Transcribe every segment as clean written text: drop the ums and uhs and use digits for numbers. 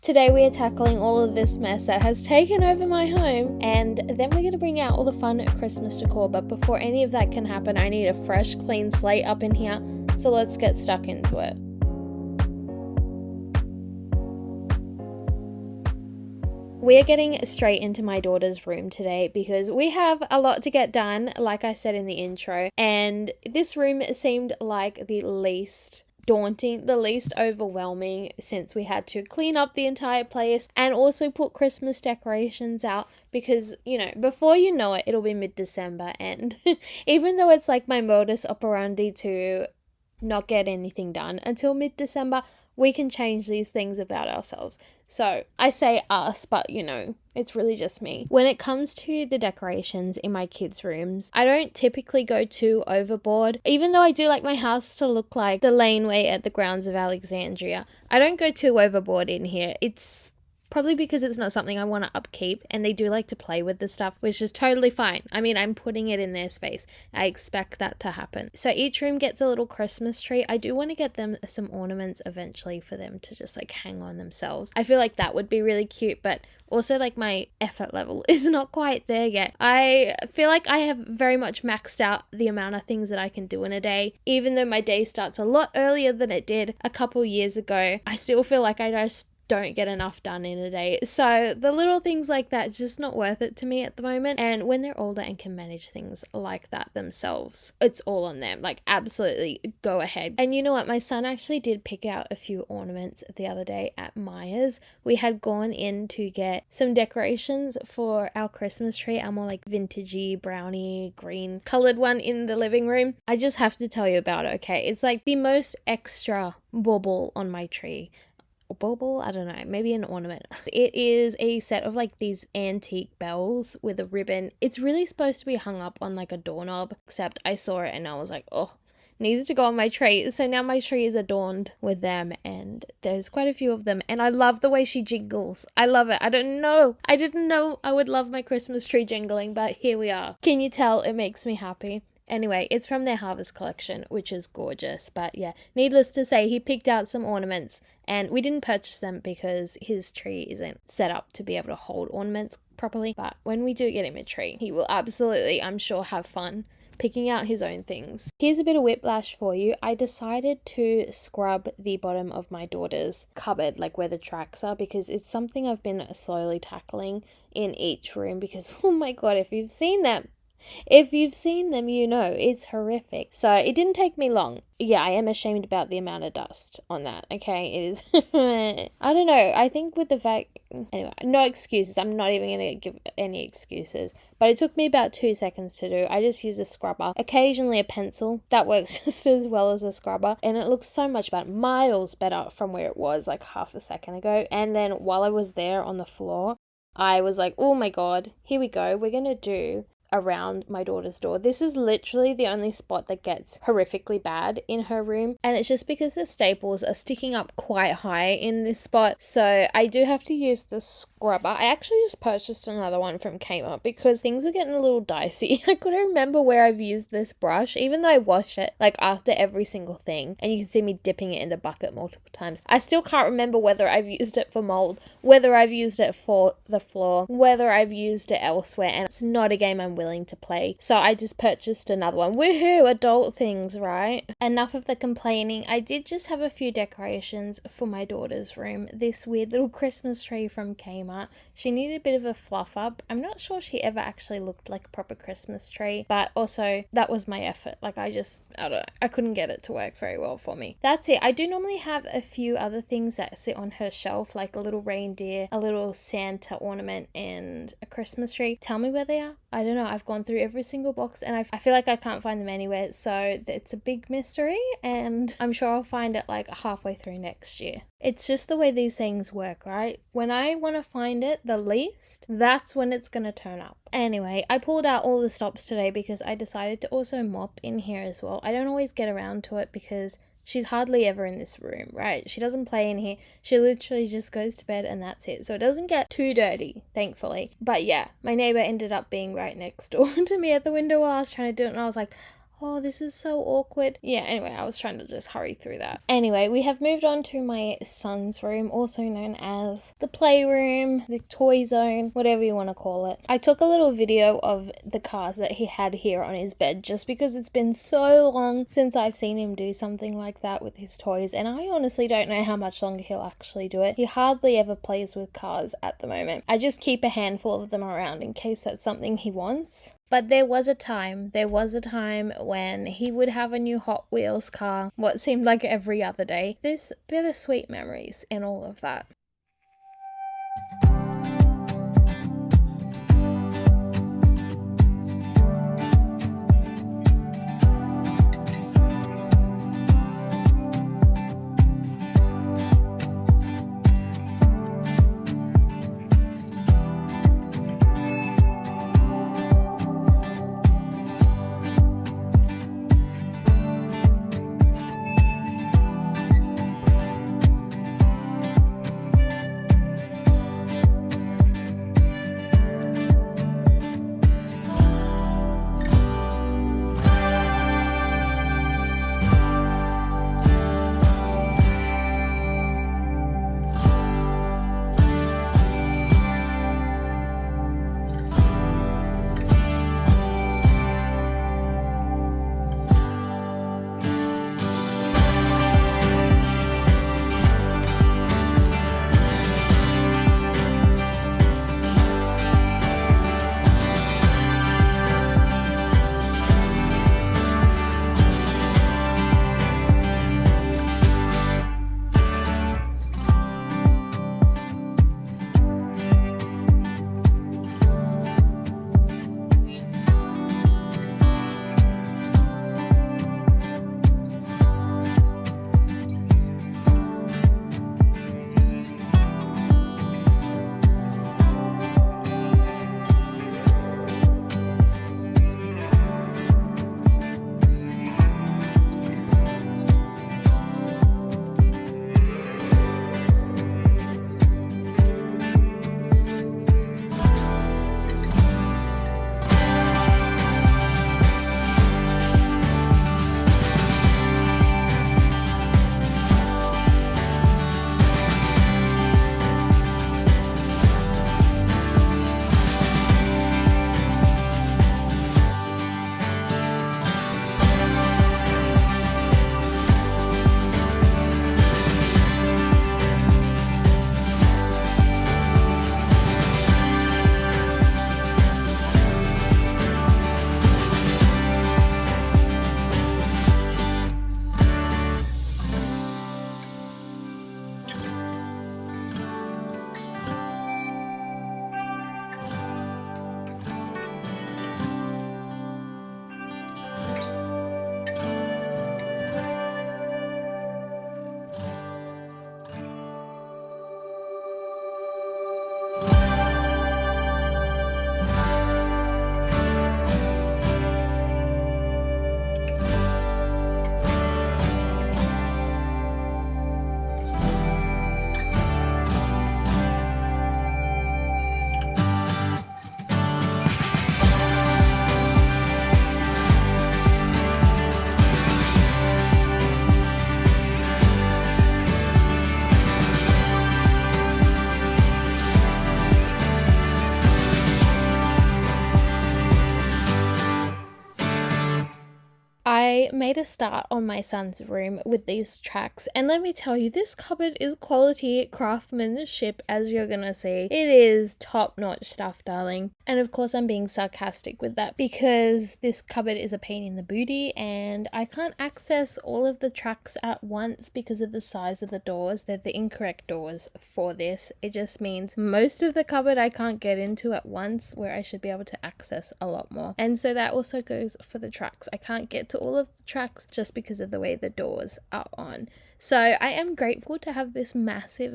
Today we are tackling all of this mess that has taken over my home, and then we're going to bring out all the fun Christmas decor. But before any of that can happen, I need a fresh, clean slate up in here. So let's get stuck into it. We are getting straight into my daughter's room today because we have a lot to get done, like I said in the intro, and this room seemed like the least daunting, the least overwhelming, since we had to clean up the entire place and also put Christmas decorations out because, you know, before you know it, it'll be mid-December, and even though it's like my modus operandi to not get anything done until mid-December, we can change these things about ourselves. So I say us, but you know, it's really just me. When it comes to the decorations in my kids' rooms, I don't typically go too overboard. Even though I do like my house to look like the laneway at the grounds of Alexandria, I don't go too overboard in here. It's probably because it's not something I want to upkeep, and they do like to play with the stuff, which is totally fine. I mean, I'm putting it in their space. I expect that to happen. So each room gets a little Christmas tree. I do want to get them some ornaments eventually for them to just like hang on themselves. I feel like that would be really cute, but also like my effort level is not quite there yet. I feel like I have very much maxed out the amount of things that I can do in a day. Even though my day starts a lot earlier than it did a couple years ago, I still feel like I just don't get enough done in a day. So the little things like that, just not worth it to me at the moment. And when they're older and can manage things like that themselves, it's all on them. Like, absolutely go ahead. And you know what? My son actually did pick out a few ornaments the other day at Myers. We had gone in to get some decorations for our Christmas tree, our more like vintagey brownie green colored one in the living room. I just have to tell you about it, okay? It's like the most extra bauble on my tree. Bauble, I don't know, maybe an ornament. It is a set of like these antique bells with a ribbon. It's really supposed to be hung up on like a doorknob, except I saw it and I was like, oh, needs to go on my tree. So now my tree is adorned with them, and there's quite a few of them, and I love the way she jingles. I love it. I didn't know I would love my Christmas tree jingling, but here we are. Can you tell it makes me happy? Anyway, it's from their harvest collection, which is gorgeous. But yeah, needless to say, he picked out some ornaments, and we didn't purchase them because his tree isn't set up to be able to hold ornaments properly. But when we do get him a tree, he will absolutely, I'm sure, have fun picking out his own things. Here's a bit of whiplash for you. I decided to scrub the bottom of my daughter's cupboard, like where the tracks are, because it's something I've been slowly tackling in each room because, oh my god, if you've seen them, you know, it's horrific. So it didn't take me long. Yeah, I am ashamed about the amount of dust on that, okay? It is, I don't know, I think with the fact, anyway, no excuses. I'm not even going to give any excuses. But it took me about 2 seconds to do. I just use a scrubber, occasionally a pencil. That works just as well as a scrubber. And it looks so much better, miles better from where it was like half a second ago. And then while I was there on the floor, I was like, oh my god, here we go. We're going to do around my daughter's door. This is literally the only spot that gets horrifically bad in her room, and it's just because the staples are sticking up quite high in this spot, so I do have to use the scrubber. I actually just purchased another one from Kmart because things were getting a little dicey. I couldn't remember where I've used this brush, even though I wash it like after every single thing, and you can see me dipping it in the bucket multiple times. I still can't remember whether I've used it for mold, whether I've used it for the floor, whether I've used it elsewhere, and it's not a game I'm willing to play. So I just purchased another one. Woohoo, adult things, right? Enough of the complaining. I did just have a few decorations for my daughter's room. This weird little Christmas tree from Kmart. She needed a bit of a fluff up. I'm not sure she ever actually looked like a proper Christmas tree, but also that was my effort. Like I don't know, I couldn't get it to work very well for me. That's it. I do normally have a few other things that sit on her shelf, like a little reindeer, a little Santa ornament, and a Christmas tree. Tell me where they are. I don't know. I've gone through every single box and I feel like I can't find them anywhere. So it's a big mystery, and I'm sure I'll find it like halfway through next year. It's just the way these things work, right? When I want to find it the least, that's when it's going to turn up. Anyway, I pulled out all the stops today because I decided to also mop in here as well. I don't always get around to it because she's hardly ever in this room, right? She doesn't play in here. She literally just goes to bed and that's it. So it doesn't get too dirty, thankfully. But yeah, my neighbor ended up being right next door to me at the window while I was trying to do it, and I was like, Oh, this is so awkward. Yeah, anyway, I was trying to just hurry through that. Anyway, we have moved on to my son's room, also known as the playroom, the toy zone, whatever you want to call it. I took a little video of the cars that he had here on his bed just because it's been so long since I've seen him do something like that with his toys, and I honestly don't know how much longer he'll actually do it. He hardly ever plays with cars at the moment. I just keep a handful of them around in case that's something he wants. But there was a time when he would have a new Hot Wheels car, what seemed like every other day. There's bittersweet memories in all of that. I made a start on my son's room with these tracks, and let me tell you, this cupboard is quality craftsmanship, as you're gonna see. It is top-notch stuff, darling. And of course I'm being sarcastic with that because this cupboard is a pain in the booty and I can't access all of the tracks at once because of the size of the doors. They're the incorrect doors for this. It just means most of the cupboard I can't get into at once, where I should be able to access a lot more. And so that also goes for the tracks. I can't get to all of the tracks just because of the way the doors are on. So I am grateful to have this massive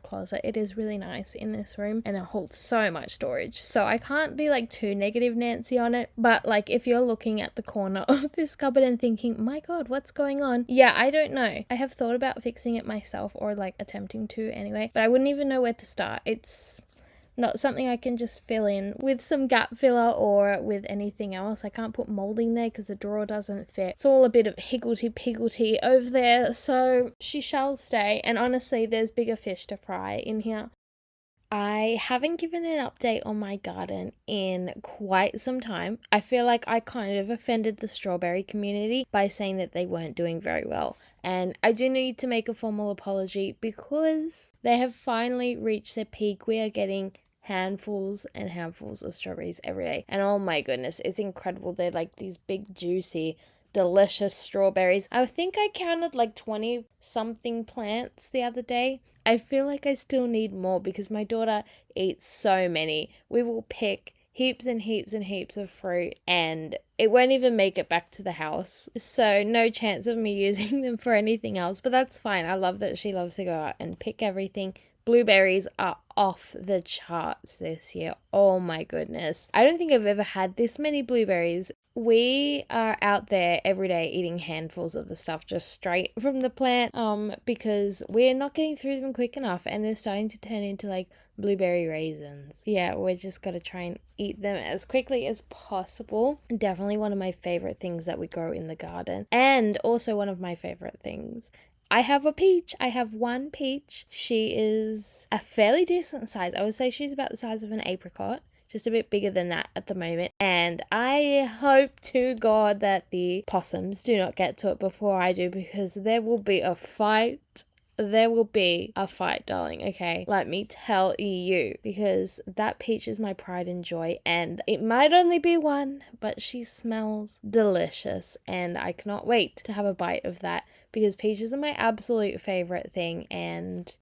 closet. It is really nice in this room and it holds so much storage. So I can't be like too negative Nancy on it, but like if you're looking at the corner of this cupboard and thinking, my god, what's going on? Yeah, I don't know. I have thought about fixing it myself, or like attempting to anyway, but I wouldn't even know where to start. It's not something I can just fill in with some gap filler or with anything else. I can't put molding there because the drawer doesn't fit. It's all a bit of higgledy-piggledy over there, so she shall stay. And honestly, there's bigger fish to fry in here. I haven't given an update on my garden in quite some time. I feel like I kind of offended the strawberry community by saying that they weren't doing very well. And I do need to make a formal apology because they have finally reached their peak. We are getting handfuls and handfuls of strawberries every day. And oh my goodness, it's incredible. They're like these big, juicy, delicious strawberries. I think I counted like 20 something plants the other day. I feel like I still need more because my daughter eats so many. We will pick heaps and heaps and heaps of fruit and it won't even make it back to the house. So no chance of me using them for anything else, but that's fine. I love that she loves to go out and pick everything. Blueberries are off the charts this year. Oh my goodness. I don't think I've ever had this many blueberries. We are out there every day eating handfuls of the stuff just straight from the plant because we're not getting through them quick enough and they're starting to turn into like blueberry raisins. Yeah, we're just got to try and eat them as quickly as possible. Definitely one of my favorite things that we grow in the garden, and also one of my favorite things. I have a peach. I have one peach. She is a fairly decent size. I would say she's about the size of an apricot. Just a bit bigger than that at the moment. And I hope to God that the possums do not get to it before I do, because there will be a fight. There will be a fight, darling, okay? Let me tell you, because that peach is my pride and joy, and it might only be one, but she smells delicious, and I cannot wait to have a bite of that, because peaches are my absolute favorite thing, and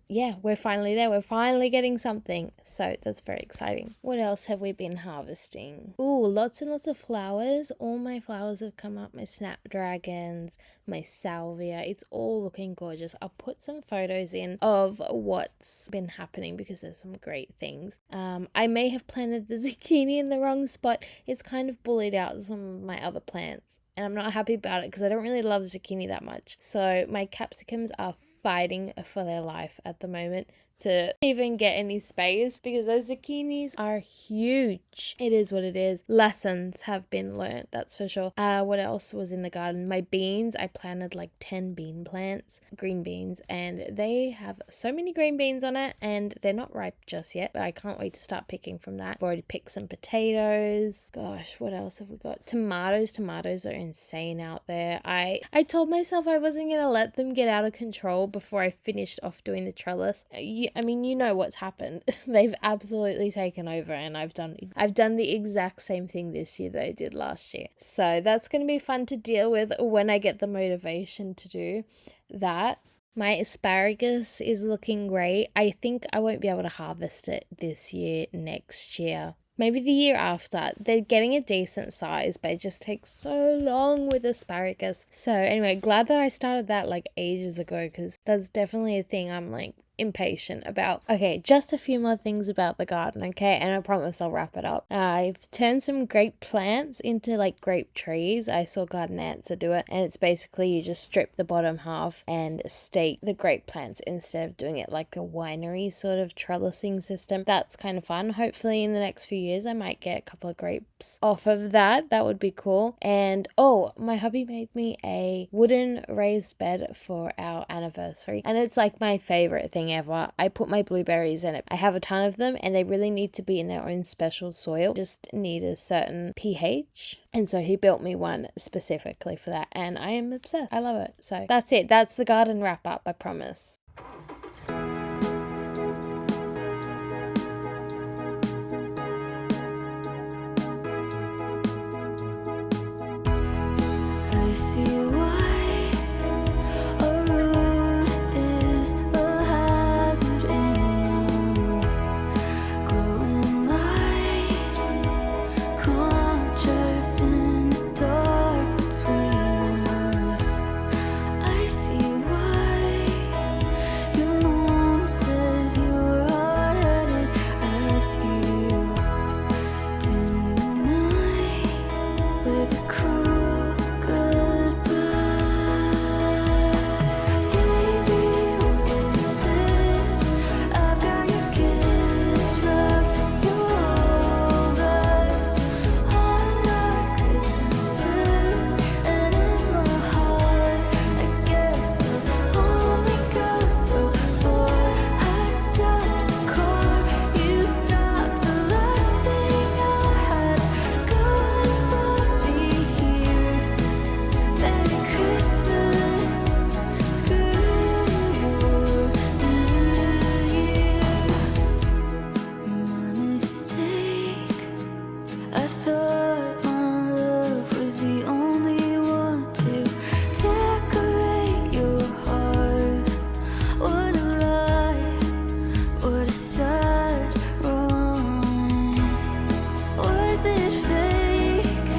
yeah, we're finally there. We're finally getting something, so that's very exciting. What else have we been harvesting? Ooh, lots and lots of flowers. All my flowers have come up, my snapdragons, my salvia. It's all looking gorgeous. I'll put some photos in of what's been happening because there's some great things. I may have planted the zucchini in the wrong spot. It's kind of bullied out some of my other plants, and I'm not happy about it because I don't really love zucchini that much. So my capsicums are fighting for their life at the moment to even get any space because those zucchinis are huge. It is what it is. Lessons have been learnt, that's for sure. What else was in the garden? My beans. I planted like 10 bean plants, green beans, and they have so many green beans on it, and they're not ripe just yet, but I can't wait to start picking from that. I've already picked some potatoes. Gosh, what else have we got? Tomatoes. Tomatoes are insane out there. I told myself I wasn't gonna let them get out of control before I finished off doing the trellis. I mean, you know what's happened. They've absolutely taken over, and I've done the exact same thing this year that I did last year. So that's going to be fun to deal with when I get the motivation to do that. My asparagus is looking great. I think I won't be able to harvest it this year, next year. Maybe the year after. They're getting a decent size, but it just takes so long with asparagus. So anyway, glad that I started that like ages ago, because that's definitely a thing I'm like impatient about. Okay, just a few more things about the garden, okay? And I promise I'll wrap it up. I've turned some grape plants into like grape trees. I saw Garden Answer do it, and it's basically you just strip the bottom half and stake the grape plants instead of doing it like a winery sort of trellising system. That's kind of fun. Hopefully in the next few years I might get a couple of grapes off of that. That would be cool. And oh, my hubby made me a wooden raised bed for our anniversary, and it's like my favorite thing ever. I put my blueberries in it. I have a ton of them, and they really need to be in their own special soil. Just need a certain pH. And so he built me one specifically for that, and I am obsessed. I love it. So that's it. That's the garden wrap up, I promise. I see white, a road is a hazard in the glowing light, contrast in the dark between us. I see white, was sad wrong? Was it fake?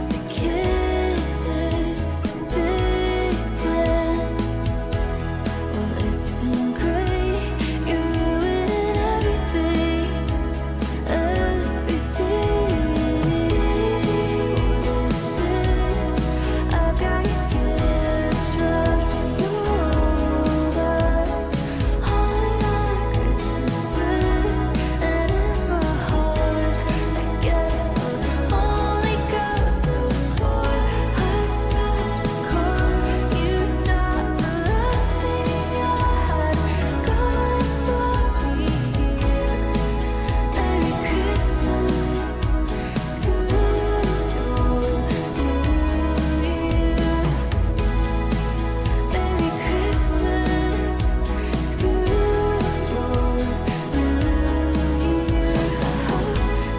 The kisses, the big plans. Well, it's been great. You're ruining everything, everything. What's this? I've got your gift wrapped in your eyes on my Christmas list, and in my heart, I guess I've only got so far. I stopped the car, you stopped the last thing I had going for me here. Merry Christmas, screw your New Year. Merry Christmas, screw your New Year.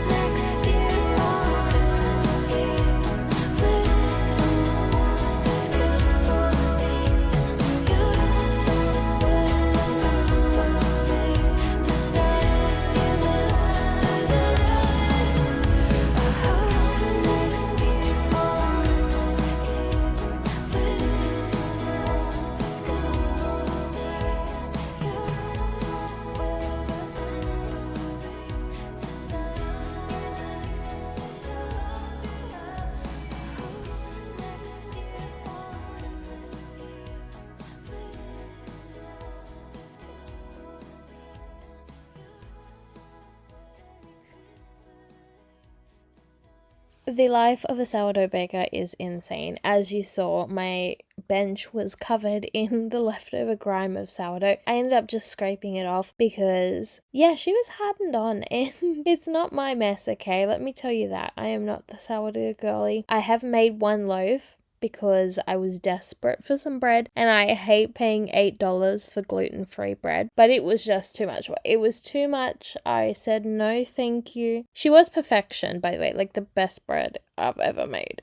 Next year on Christmas Eve, with someone who's good for me, you got somewhere lovely tonight. You must do that. I hope next year on Christmas Eve, with someone who's good for me, you got somewhere The life of a sourdough baker is insane. As you saw, my bench was covered in the leftover grime of sourdough. I ended up just scraping it off because, yeah, she was hardened on and it's not my mess, okay? Let me tell you that. I am not the sourdough girly. I have made one loaf because I was desperate for some bread and I hate paying $8 for gluten-free bread, but it was just too much. It was too much. I said no thank you. She was perfection, by the way, like the best bread I've ever made.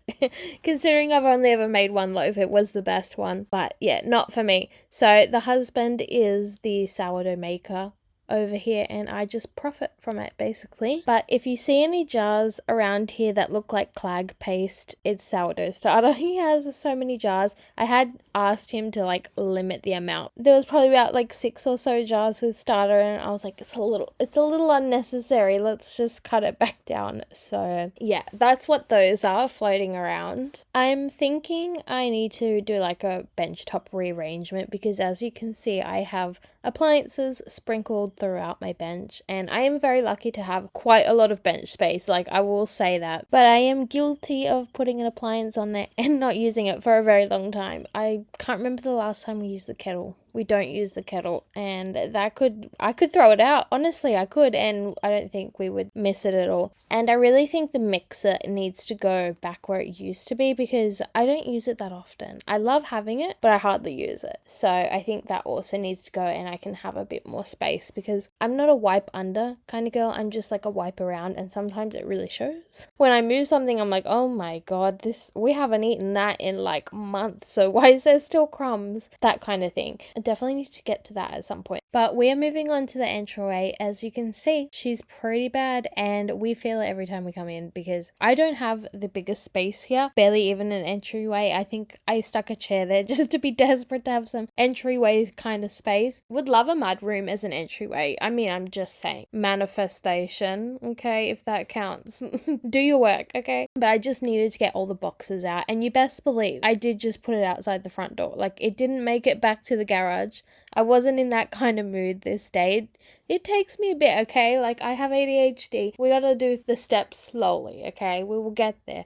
Considering I've only ever made one loaf, it was the best one, but yeah, not for me. So the husband is the sourdough maker over here and I just profit from it basically. But if you see any jars around here that look like clag paste, it's sourdough starter. He has so many jars. I had asked him to like limit the amount. There was probably about like 6 or so jars with starter and I was like, it's a little unnecessary. Let's just cut it back down. So yeah, that's what those are floating around. I'm thinking I need to do like a benchtop rearrangement because as you can see, I have appliances sprinkled throughout my bench and I am very lucky to have quite a lot of bench space, like I will say that, but I am guilty of putting an appliance on there and not using it for a very long time. I can't remember the last time we used the kettle. We don't use the kettle and I could throw it out. Honestly, I could and I don't think we would miss it at all. And I really think the mixer needs to go back where it used to be because I don't use it that often. I love having it, but I hardly use it. So I think that also needs to go and I can have a bit more space because I'm not a wipe under kind of girl. I'm just like a wipe around and sometimes it really shows. When I move something, I'm like, oh my God, we haven't eaten that in like months. So why is there still crumbs? That kind of thing. I definitely need to get to that at some point. But we are moving on to the entryway. As you can see, she's pretty bad and we feel it every time we come in because I don't have the biggest space here, barely even an entryway. I think I stuck a chair there just to be desperate to have some entryway kind of space. Would love a mud room as an entryway. I mean, I'm just saying, manifestation, okay, if that counts. Do your work, okay? But I just needed to get all the boxes out and you best believe I did just put it outside the front door. Like it didn't make it back to the garage. I wasn't in that kind of mood this day. It takes me a bit, okay? Like I have ADHD. We gotta do the steps slowly, okay? We will get there.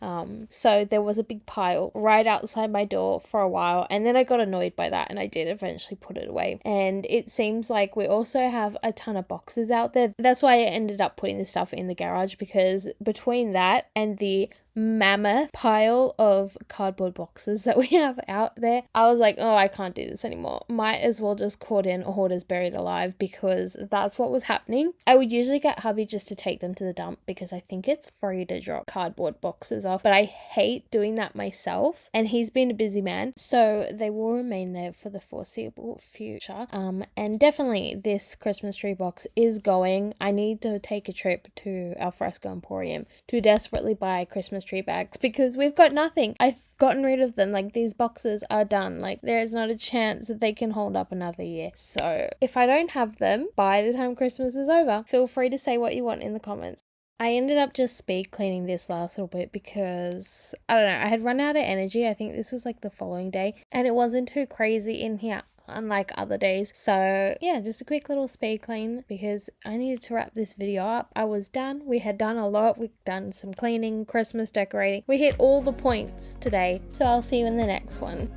So there was a big pile right outside my door for a while and then I got annoyed by that and I did eventually put it away. And it seems like we also have a ton of boxes out there. That's why I ended up putting the stuff in the garage because between that and the mammoth pile of cardboard boxes that we have out there, I was like, oh, I can't do this anymore. Might as well just call in Hoarders Buried Alive because that's that's what was happening. I would usually get hubby just to take them to the dump because I think it's free to drop cardboard boxes off, but I hate doing that myself, and he's been a busy man, so they will remain there for the foreseeable future. And definitely this Christmas tree box is going. I need to take a trip to Al Fresco Emporium to desperately buy Christmas tree bags because we've got nothing. I've gotten rid of them. Like, these boxes are done. Like, there is not a chance that they can hold up another year. So if I don't have them by the time Christmas is over, feel free to say what you want in the comments. I ended up just speed cleaning this last little bit because, I don't know, I had run out of energy. I think this was like the following day, and it wasn't too crazy in here unlike other days. So yeah, just a quick little speed clean because I needed to wrap this video up. I was done. We had done a lot. We've done some cleaning, Christmas decorating. We hit all the points today. So I'll see you in the next one.